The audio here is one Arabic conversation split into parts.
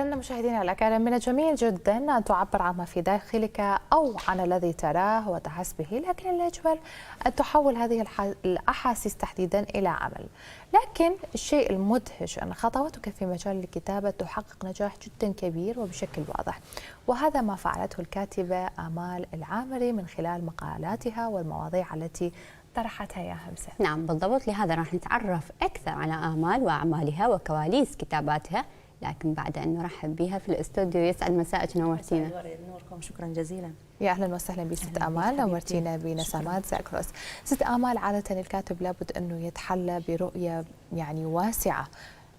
إذن مشاهدينا الأكارم، من الجميل جدا أن تعبر عن ما في داخلك أو عن الذي تراه وتحس به، لكن الأجمل أن تحول هذه الأحاسيس تحديدا إلى عمل. لكن الشيء المدهش أن خطواتك في مجال الكتابة تحقق نجاح جدا كبير وبشكل واضح، وهذا ما فعلته الكاتبة آمال العامري من خلال مقالاتها والمواضيع التي طرحتها يا همسة. نعم بالضبط، لهذا راح نتعرف أكثر على آمال وأعمالها وكواليس كتاباتها، لكن بعد أن نرحب بها في الاستوديو. يسعد مساءك، نورتينا. نوركم، شكرا جزيلا. يا اهلا وسهلا بست آمال، نورتينا بنسمات زاكروس. ست آمال، عادة الكاتب لابد انه يتحلى برؤية يعني واسعة،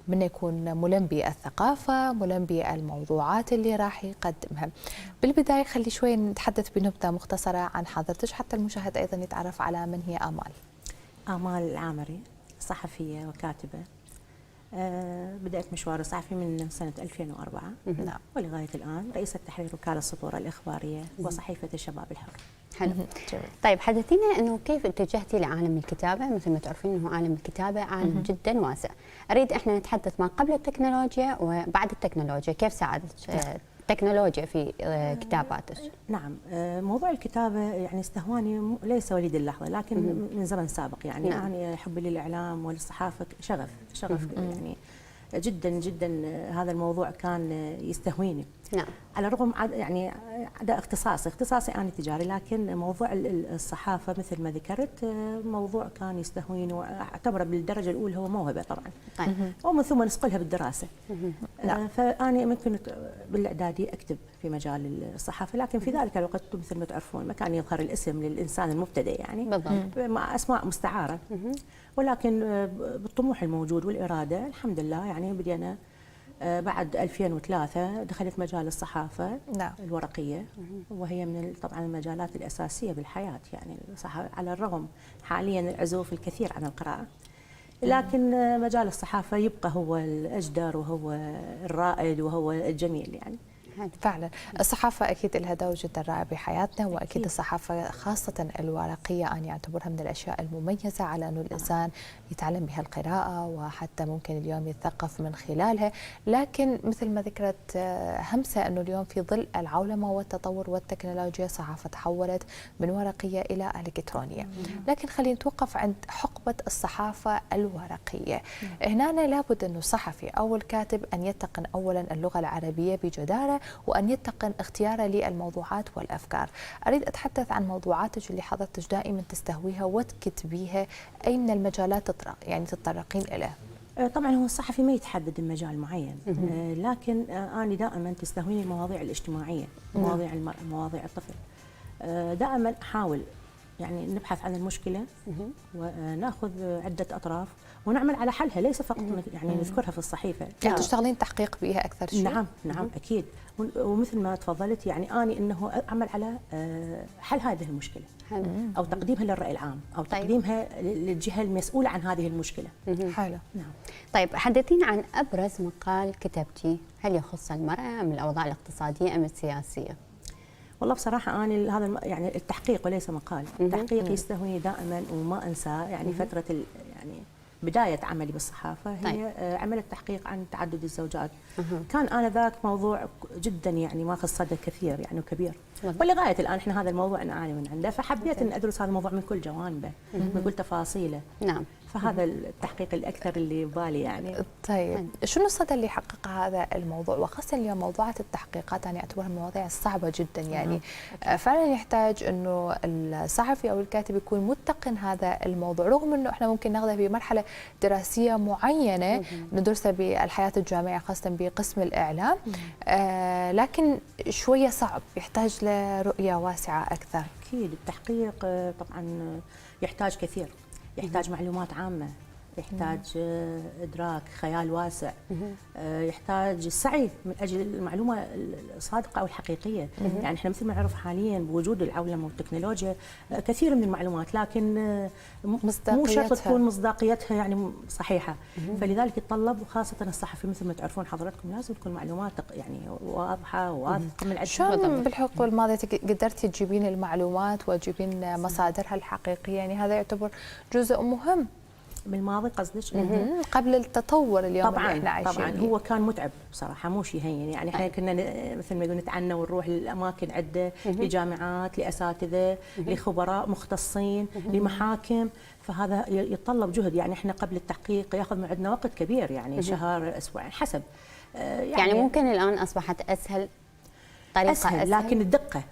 من يكون ملم بالثقافة، ملم بالموضوعات اللي راح يقدمها. بالبداية خلي شوي نتحدث بنبذة مختصرة عن حضرتك حتى المشاهد أيضا يتعرف على من هي آمال. آمال العامري صحفية وكاتبة. بدأت مشوار الصحفي من سنة 2004 نعم. ولغاية الآن رئيسة تحرير وكالة السطور الإخبارية وصحيفة الشباب الحر. حلو. طيب حدثينا انه كيف اتجهتي لعالم الكتابه؟ مثل ما تعرفين انه عالم الكتابه عالم جدا واسع. اريد احنا نتحدث ما قبل التكنولوجيا وبعد التكنولوجيا، كيف ساعدت التكنولوجيا في كتاباتك؟ نعم، موضوع الكتابة يعني استهواني ليس وليد اللحظة، لكن من زمن سابق. يعني نعم. أنا حبي للإعلام وللصحافة شغف يعني جدا جدا. هذا الموضوع كان يستهويني. نعم. على الرغم يعني ده اختصاصي أنا تجاري، لكن موضوع الصحافة مثل ما ذكرت موضوع كان يستهويني واعتبره بالدرجة الأولى هو موهبة طبعا. طيب. ومن ثم نسقلها بالدراسة. فأنا ممكن بالإعدادي أكتب في مجال الصحافة، لكن في ذلك الوقت مثل ما تعرفون ما كان يظهر الاسم للإنسان المبتدئ يعني بالضبط. مع أسماء مستعارة. ولكن بالطموح الموجود والإرادة الحمد لله يعني بدينا بعد 2003 دخلت مجال الصحافة. نعم. الورقية، وهي من طبعا المجالات الأساسية بالحياة. يعني على الرغم حاليا العزوف الكثير عن القراءة، لكن مجال الصحافة يبقى هو الأجدر وهو الرائد وهو الجميل يعني. فعلا الصحافة أكيد لها دور جدا رائع بحياتنا، وأكيد أكيد. الصحافة خاصة الورقية أنا أعتبرها من الأشياء المميزة على أنه الإنسان يتعلم بها القراءة وحتى ممكن اليوم يتثقف من خلالها. لكن مثل ما ذكرت همسة أنه اليوم في ظل العولمة والتطور والتكنولوجيا الصحافة تحولت من ورقية إلى إلكترونية. لكن خلينا نتوقف عند حقبة الصحافة الورقية. هنا لابد أنه الصحفي أو الكاتب أن يتقن أولا اللغة العربية بجدارة، وأن يتقن اختياره للموضوعات والأفكار. أريد أتحدث عن موضوعاتك اللي حضرتك دائما تستهويها وتكتبيها، أي من المجالات يعني تتطرقين إليه؟ طبعا هو الصحفي ما يتحدد بمجال معين، لكن أنا دائما تستهويني المواضيع الاجتماعية، مواضيع المرأة، مواضيع الطفل. دائما أحاول يعني نبحث عن المشكلة وناخذ عدة أطراف ونعمل على حلها، ليس فقط يعني نذكرها في الصحيفة. يعني تشتغلين تحقيق بها أكثر شيء؟ نعم أكيد. ومثل ما تفضلت يعني أنا إنه أعمل على حل هذه المشكلة. أو تقديمها للرأي العام، أو تقديمها للجهة المسؤولة عن هذه المشكلة. حلو. نعم. طيب حدثينا عن أبرز مقال كتبتي، هل يخص المرأة أم الأوضاع الاقتصادية أم السياسية؟ والله بصراحة أنا هذا يعني التحقيق وليس مقال، التحقيق يستهويني دائما وما أنساه. يعني فترة يعني بداية عملي بالصحافة هي عملت تحقيق عن تعدد الزوجات. كان آنذاك موضوع جدا يعني ماخذ صدى كثير يعني وكبير، ولغاية الآن احنا هذا الموضوع نعاني من عنده، فحبيت أن أدرس هذا الموضوع من كل جوانبه، من كل تفاصيله. نعم. فهذا التحقيق الأكثر اللي ببالي يعني. طيب شنو الصدى اللي حقق هذا الموضوع، وخاصة اليوم موضوعات التحقيقات أنا أعتبرها من المواضيع الصعبة جدا يعني فعلا يحتاج أنه الصحفي أو الكاتب يكون متقن هذا الموضوع، رغم أنه احنا ممكن ناخذه في مرحلة دراسية معينة ندرسها بالحياة الجامعية خاصة بقسم الإعلام، لكن شوية صعب، يحتاج لرؤية واسعة أكثر. أكيد التحقيق طبعا يحتاج كثير، يحتاج معلومات عامة، يحتاج إدراك، خيال واسع، يحتاج السعي من أجل المعلومة الصادقة أو الحقيقية. يعني إحنا مثل ما نعرف حاليا بوجود العولمة والتكنولوجيا كثير من المعلومات، لكن مو شرط تكون مصداقيتها يعني صحيحة. فلذلك يتطلب، وخاصة الصحفي مثل ما تعرفون حضراتكم لازم تكون معلومات يعني واضحة وواثقة من شلون بالحقبة الماضية قدرتي تجيبين المعلومات وتجيبين مصادرها الحقيقية؟ يعني هذا يعتبر جزء مهم. من الماضي قصدك؟ قبل التطور اليوم طبعا اللي احنا عايشين طبعا فيه. هو كان متعب بصراحه، مو شيء هين يعني. احنا كنا مثل ما يقول نتعنى ونروح لاماكن عده، لجامعات، لاساتذه، لخبراء مختصين، لمحاكم، فهذا يتطلب جهد يعني. احنا قبل التحقيق ياخذ عندنا وقت كبير يعني، شهر اسبوعين حسب. يعني ممكن الان اصبحت اسهل، طريقه اسهل، لكن الدقه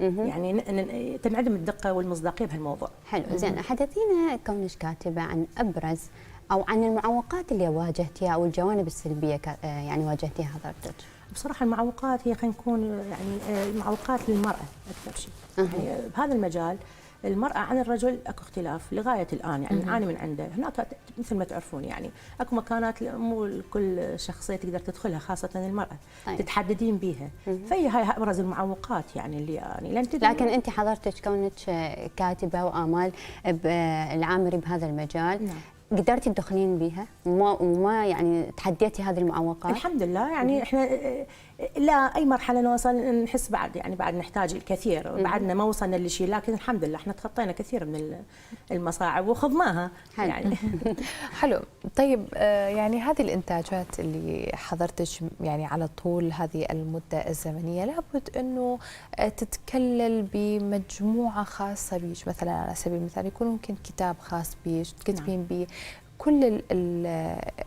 يعني تنعدم الدقه والمصداقيه بهالموضوع. حلو. زين، حدثينا كونك كاتبه عن ابرز او عن المعوقات اللي واجهتيها او الجوانب السلبيه يعني واجهتيها حضرتك. بصراحه المعوقات هي خلينا نكون يعني المعوقات للمراه اكثر شيء. يعني بهذا المجال المرأة عن الرجل اكو اختلاف لغاية الآن يعني نعاني من عنده. هناك مثل ما تعرفون يعني اكو مكانات مو كل شخصية تقدر تدخلها، خاصة المرأة تتحددين بيها. فهي هاي ابرز المعوقات يعني اللي يعني لكن انت حضرتك كونك كاتبة وآمال العامري بهذا المجال، نعم، قدرتي تدخلين بيها وما يعني تحديتي هذه المعوقات؟ الحمد لله يعني احنا لا اي مرحله نوصل نحس بعد يعني بعد نحتاج الكثير، بعدنا ما وصلنا لشيء، لكن الحمد لله احنا تخطينا كثير من المصاعب وخضناها يعني. حلو. طيب يعني هذه الانتاجات اللي حضرتك يعني على طول هذه المده الزمنيه لابد انه تتكلل بمجموعه خاصه بيش، مثلا على سبيل المثال يكون ممكن كتاب خاص بيش تكتبين به كل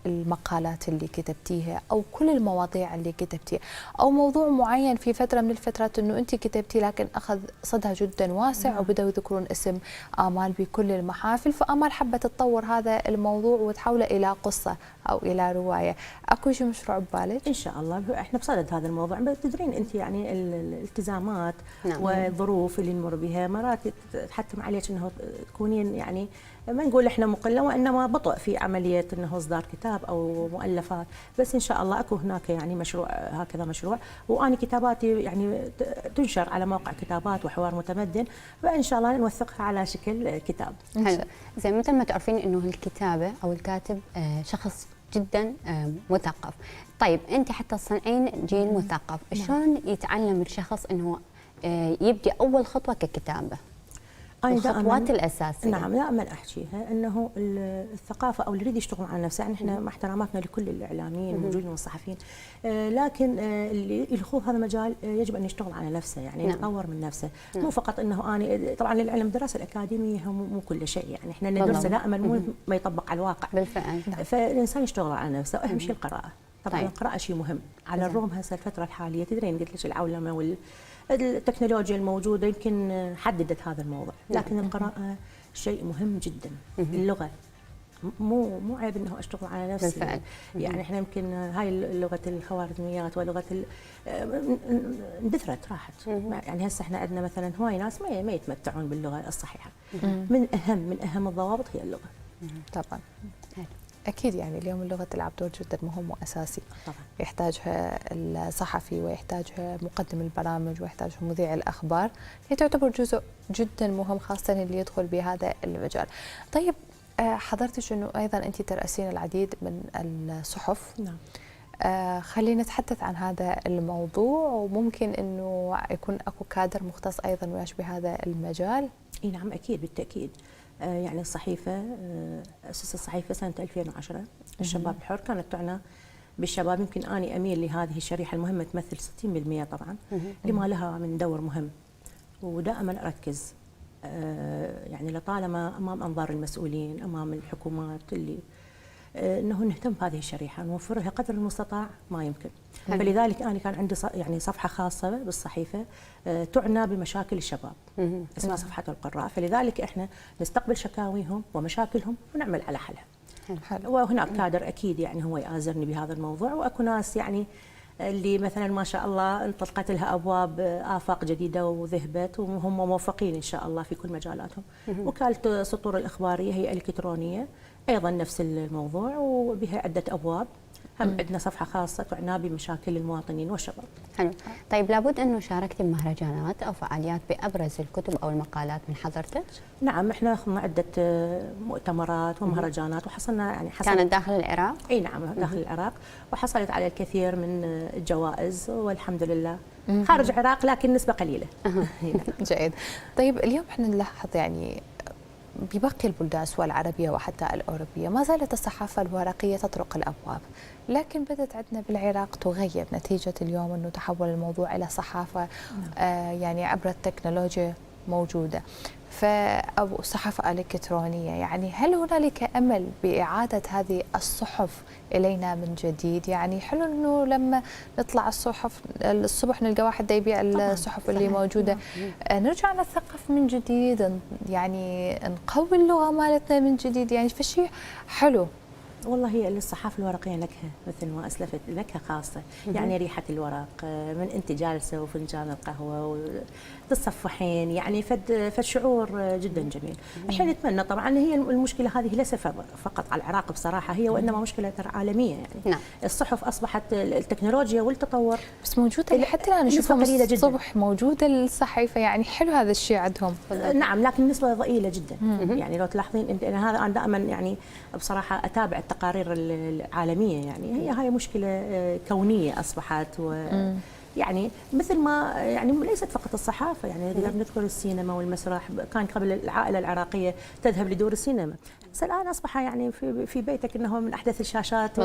المقالات اللي كتبتيها او كل المواضيع اللي كتبتيها، او موضوع معين في فتره من الفترات انه انت كتبتي لكن اخذ صدى جدا واسع وبداوا يذكرون اسم آمال بكل المحافل، فآمال حبت تطور هذا الموضوع وتحوله الى قصه او الى روايه. اكو شيء مشروع ببالك؟ ان شاء الله احنا بصدد هذا الموضوع. بس تدرين انت يعني الالتزامات والظروف اللي نمر بها مرات تحتم عليك انه تكونين يعني ما نقول احنا مقله وانما بطء في عمليه انه اصدار كتاب او مؤلفات. بس ان شاء الله اكو هناك يعني مشروع هكذا مشروع، وانا كتاباتي يعني تنشر على موقع كتابات وحوار متمدن، فان شاء الله نوثقها على شكل كتاب. حلو. زين، مثل ما تعرفين انه الكتابه او الكاتب شخص جدا مثقف. طيب انت حتى تصنعين جيل مثقف، شلون يتعلم الشخص انه يبدي اول خطوه ككتابه؟ الخطوات الاساسيه. نعم، دائما احكيها انه الثقافه او اللي يريد يشتغل على نفسه، يعني احنا مع احتراماتنا لكل الاعلاميين الموجودين والصحفيين، لكن اللي يخوض هذا المجال يجب ان يشتغل على نفسه، يعني يطور من نفسه. مو فقط انه انا طبعا العلم الدراسه الاكاديميه مو كل شيء، يعني احنا ندرسه دائما مو ما يطبق على الواقع بالفعل. فالانسان يشتغل على نفسه، واهم شيء القراءه. طبعا القراءه شيء مهم على الرغم هسه الفتره الحاليه تدرين قلت لك العولمه التكنولوجيا الموجوده يمكن حددت هذا الموضوع، لكن القراءه شيء مهم جدا. اللغه مو عيب انه اشتغل على نفسي بالفعل. يعني احنا يمكن هاي لغه الخوارزميات ولغه اندثرت راحت. يعني هسه احنا عندنا مثلا هواي ناس ما يتمتعون باللغه الصحيحه. من اهم الضوابط هي اللغه. طبعا أكيد يعني اليوم لغة العب دور جدا مهم وأساسي طبعا. يحتاجها الصحفي ويحتاجها مقدم البرامج ويحتاجها مذيع الأخبار، هي تعتبر جزء جدا مهم خاصة اللي يدخل بهذا المجال. طيب حضرتك أنه أيضا أنت ترأسين العديد من الصحف. نعم. خلينا نتحدث عن هذا الموضوع، وممكن أنه يكون أكو كادر مختص أيضا وياش بهذا المجال. اي نعم اكيد بالتاكيد. يعني الصحيفه اسس الصحيفه سنه 2010 الشباب الحر، كانت تعنى بالشباب. يمكن اني اميل لهذه الشريحه المهمه تمثل 60% طبعا لما لها من دور مهم، ودائما اركز يعني لطالما امام انظار المسؤولين امام الحكومات اللي انه نهتم بهذه الشريحه نوفر لها قدر المستطاع ما يمكن. فلذلك انا كان عندي يعني صفحه خاصه بالصحيفه تعنى بمشاكل الشباب اسمها صفحه القراء، فلذلك احنا نستقبل شكاويهم ومشاكلهم ونعمل على حلها. وهناك كادر اكيد يعني هو يآزرني بهذا الموضوع، واكو ناس يعني اللي مثلا ما شاء الله انطلقت لها ابواب افاق جديده وذهبت وهم موفقين ان شاء الله في كل مجالاتهم. وكاله سطور الاخباريه هي الكترونيه ايضا نفس الموضوع وبها عده ابواب. هم عندنا صفحه خاصه تعنى بمشاكل المواطنين والشباب. حلو. طيب لابد انه شاركتي بمهرجانات او فعاليات بابرز الكتب او المقالات من حضرتك؟ نعم احنا اخذنا عده مؤتمرات ومهرجانات وحصلنا يعني كانت داخل العراق؟ اي نعم داخل العراق، وحصلت على الكثير من الجوائز والحمد لله. خارج العراق لكن نسبه قليله. جيد. طيب اليوم احنا نلاحظ يعني بباقي البلدان سواء العربية وحتى الأوروبية ما زالت الصحافة الورقية تطرق الأبواب، لكن بدأت عندنا بالعراق تغير نتيجة اليوم أنه تحول الموضوع إلى صحافة يعني عبر التكنولوجيا موجودة أو صحافة إلكترونية. يعني هل هنالك أمل بإعادة هذه الصحف إلينا من جديد؟ يعني حلو أنه لما نطلع الصبح نلقى واحد يبيع الصحف اللي موجودة، نرجع نثقف من جديد، يعني نقوي اللغة مالتنا من جديد، يعني فشي حلو. والله هي الصحافه الورقيه نكهه، مثل ما اسلفت نكهه خاصه، يعني ريحه الورق من انت جالسه وفنجان القهوه وتتصفحين، يعني فد شعور جدا جميل. احنا نتمنى طبعا، هي المشكله هذه ليس فقط على العراق بصراحه، هي وانما مشكله عالميه يعني. نعم. الصحف اصبحت التكنولوجيا والتطور بس موجوده حتى الان نشوفها الصبح موجوده الصحيفه، يعني حلو هذا الشيء عندهم. نعم، لكن النسبه ضئيله جدا. يعني لو تلاحظين انت، انا دائما يعني بصراحه اتابع التقارير العالميه، يعني هاي مشكله كونيه اصبحت، يعني مثل ما يعني ليست فقط الصحافه، يعني نقدر نذكر السينما والمسرح. كان قبل العائله العراقيه تذهب لدور السينما، بس الان اصبح يعني في بيتك انه من احدث الشاشات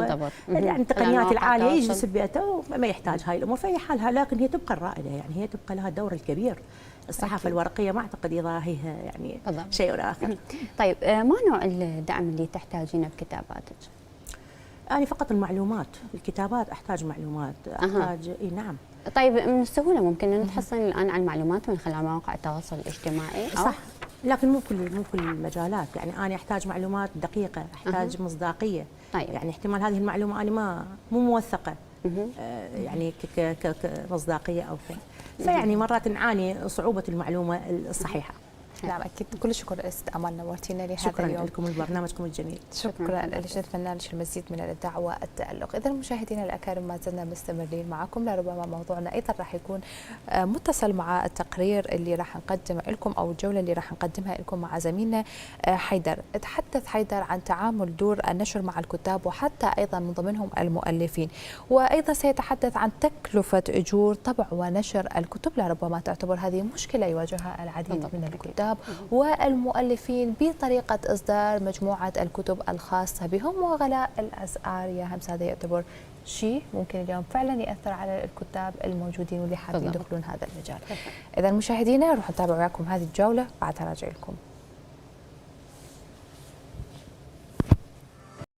يعني التقنيات العاليه يجلس ببيته وما يحتاج هاي الامور في حالها، لكن هي تبقى الرائده، يعني هي تبقى لها الدور الكبير. الصحافه أكيد. الورقيه ما اعتقد يضاهيها يعني شيء اخر. طيب ما نوع الدعم اللي تحتاجينه بكتاباتك؟ أنا فقط المعلومات، الكتابات أحتاج معلومات، أحتاج إي نعم. طيب من السهولة ممكن أن نتحصل الآن على المعلومات من خلال مواقع التواصل الاجتماعي؟ صح، لكن مو كل المجالات، يعني أنا أحتاج معلومات دقيقة، أحتاج مصداقية. طيب. يعني احتمال هذه المعلومة أنا مو موثقة يعني كمصداقية أو كذا، فيعني مرات نعاني صعوبة المعلومة الصحيحة. نعم أكيد. كل شكر أست أمل، نورتينا لهذا شكرا اليوم. لكم ولبرنامجكم الجميل. شكرا لك، نتمنى لك المزيد من الإبداع والتألق. إذا مشاهدينا الأكارم ما زلنا مستمرين معكم، لربما موضوعنا أيضا راح يكون متصل مع التقرير اللي راح نقدمه لكم أو الجولة اللي راح نقدمها لكم مع زميلنا حيدر. تحدث حيدر عن تعامل دور النشر مع الكتاب وحتى أيضا من ضمنهم المؤلفين، وأيضا سيتحدث عن تكلفة أجور طبع ونشر الكتب. لربما تعتبر هذه مشكلة يواجهها العديد من الكتاب والمؤلفين بطريقة إصدار مجموعة الكتب الخاصة بهم وغلاء الأسعار. يا همس هذا يعتبر شيء ممكن اليوم فعلا يأثر على الكتاب الموجودين واللي حابين يدخلون هذا المجال. إذا مشاهدينا نروح نتابع معكم هذه الجولة بعدها راجع لكم.